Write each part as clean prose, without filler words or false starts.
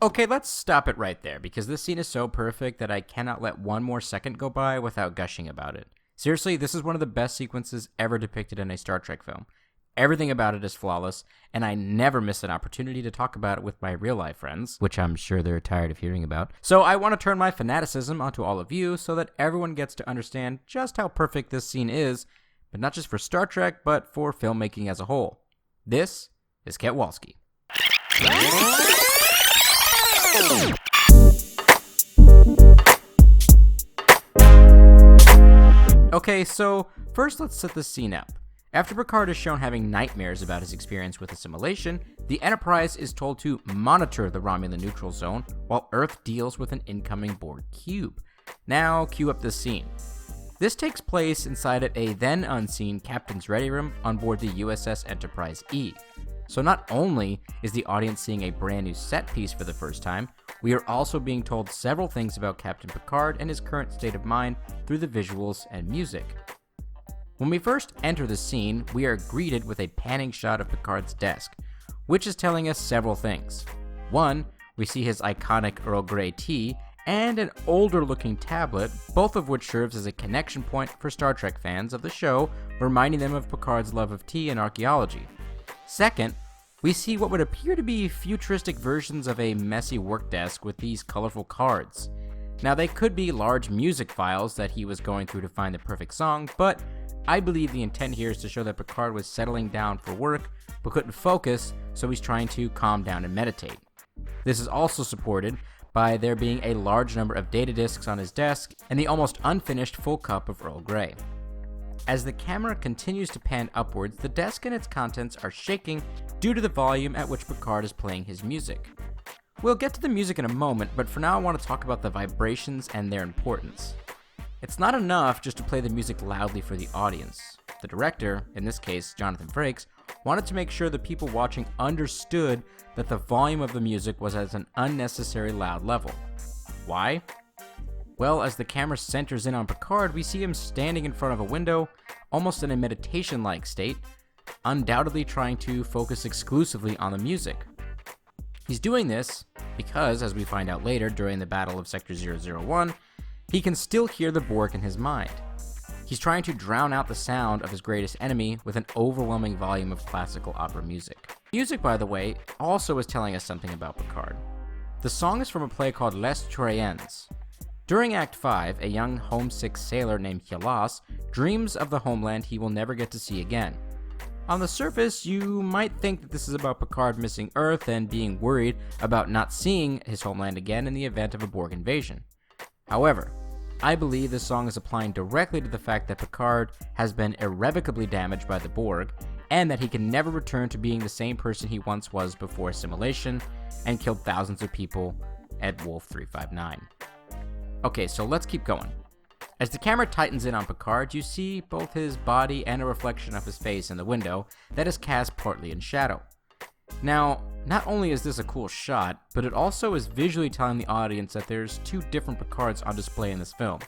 Okay, let's stop it right there, because this scene is so perfect that I cannot let one more second go by without gushing about it. Seriously, this is one of the best sequences ever depicted in a Star Trek film. Everything about it is flawless, and I never miss an opportunity to talk about it with my real-life friends, which I'm sure they're tired of hearing about. So I want to turn my fanaticism onto all of you so that everyone gets to understand just how perfect this scene is, but not just for Star Trek, but for filmmaking as a whole. This is Ketwalski. Okay, so first let's set this scene up. After Picard is shown having nightmares about his experience with assimilation, the Enterprise is told to monitor the Romulan neutral zone while Earth deals with an incoming Borg cube. Now, cue up this scene. This takes place inside of a then unseen Captain's Ready Room on board the USS Enterprise E. So not only is the audience seeing a brand new set piece for the first time, we are also being told several things about Captain Picard and his current state of mind through the visuals and music. When we first enter the scene, we are greeted with a panning shot of Picard's desk, which is telling us several things. One, we see his iconic Earl Grey tea and an older-looking tablet, both of which serves as a connection point for Star Trek fans of the show, reminding them of Picard's love of tea and archaeology. Second, we see what would appear to be futuristic versions of a messy work desk with these colorful cards. Now, they could be large music files that he was going through to find the perfect song, but I believe the intent here is to show that Picard was settling down for work, but couldn't focus, so he's trying to calm down and meditate. This is also supported by there being a large number of data disks on his desk and the almost unfinished full cup of Earl Grey. As the camera continues to pan upwards, the desk and its contents are shaking due to the volume at which Picard is playing his music. We'll get to the music in a moment, but for now I want to talk about the vibrations and their importance. It's not enough just to play the music loudly for the audience. The director, in this case Jonathan Frakes, wanted to make sure the people watching understood that the volume of the music was at an unnecessary loud level. Why? Well, as the camera centers in on Picard, we see him standing in front of a window, almost in a meditation-like state, undoubtedly trying to focus exclusively on the music. He's doing this because, as we find out later during the Battle of Sector 001, he can still hear the Borg in his mind. He's trying to drown out the sound of his greatest enemy with an overwhelming volume of classical opera music. Music, by the way, also is telling us something about Picard. The song is from a play called Les Troyens. During Act 5, a young homesick sailor named Hyalas dreams of the homeland he will never get to see again. On the surface, you might think that this is about Picard missing Earth and being worried about not seeing his homeland again in the event of a Borg invasion. However, I believe this song is applying directly to the fact that Picard has been irrevocably damaged by the Borg, and that he can never return to being the same person he once was before assimilation and killed thousands of people at Wolf 359. Okay, so let's keep going. As the camera tightens in on Picard, you see both his body and a reflection of his face in the window that is cast partly in shadow. Now, not only is this a cool shot, but it also is visually telling the audience that there's two different Picards on display in this film.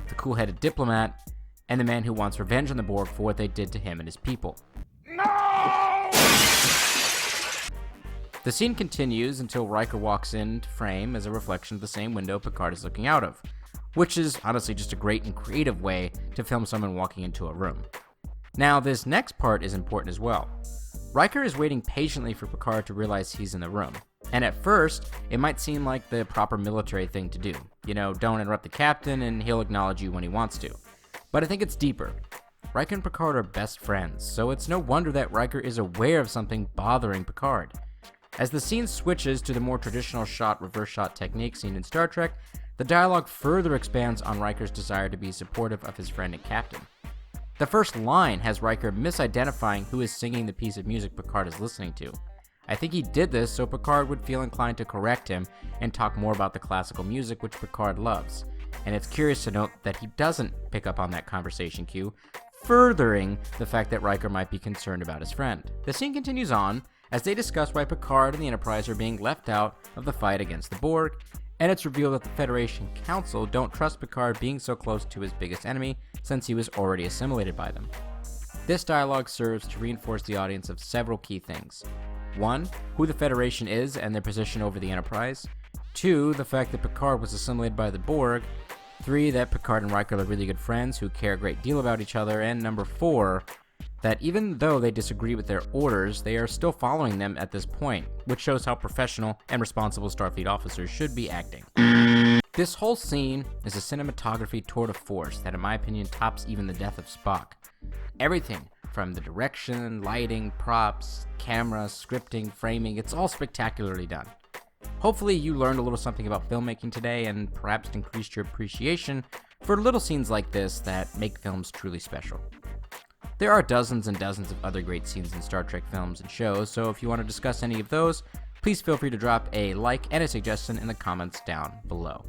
The cool-headed diplomat, and the man who wants revenge on the Borg for what they did to him and his people. No! The scene continues until Riker walks into frame as a reflection of the same window Picard is looking out of, which is honestly just a great and creative way to film someone walking into a room. Now, this next part is important as well. Riker is waiting patiently for Picard to realize he's in the room, and at first, it might seem like the proper military thing to do. You know, don't interrupt the captain and he'll acknowledge you when he wants to. But I think it's deeper. Riker and Picard are best friends, so it's no wonder that Riker is aware of something bothering Picard. As the scene switches to the more traditional shot-reverse shot technique seen in Star Trek, the dialogue further expands on Riker's desire to be supportive of his friend and captain. The first line has Riker misidentifying who is singing the piece of music Picard is listening to. I think he did this so Picard would feel inclined to correct him and talk more about the classical music which Picard loves. And it's curious to note that he doesn't pick up on that conversation cue, furthering the fact that Riker might be concerned about his friend. The scene continues on as they discuss why Picard and the Enterprise are being left out of the fight against the Borg, and it's revealed that the Federation Council don't trust Picard being so close to his biggest enemy since he was already assimilated by them. This dialogue serves to reinforce the audience of several key things. 1. Who the Federation is and their position over the Enterprise. 2. The fact that Picard was assimilated by the Borg. 3. That Picard and Riker are really good friends who care a great deal about each other. And number 4. That even though they disagree with their orders, they are still following them at this point, which shows how professional and responsible Starfleet officers should be acting. This whole scene is a cinematography tour de force that in my opinion tops even the death of Spock. Everything from the direction, lighting, props, camera, scripting, framing, it's all spectacularly done. Hopefully you learned a little something about filmmaking today and perhaps increased your appreciation for little scenes like this that make films truly special. There are dozens and dozens of other great scenes in Star Trek films and shows, so if you want to discuss any of those, please feel free to drop a like and a suggestion in the comments down below.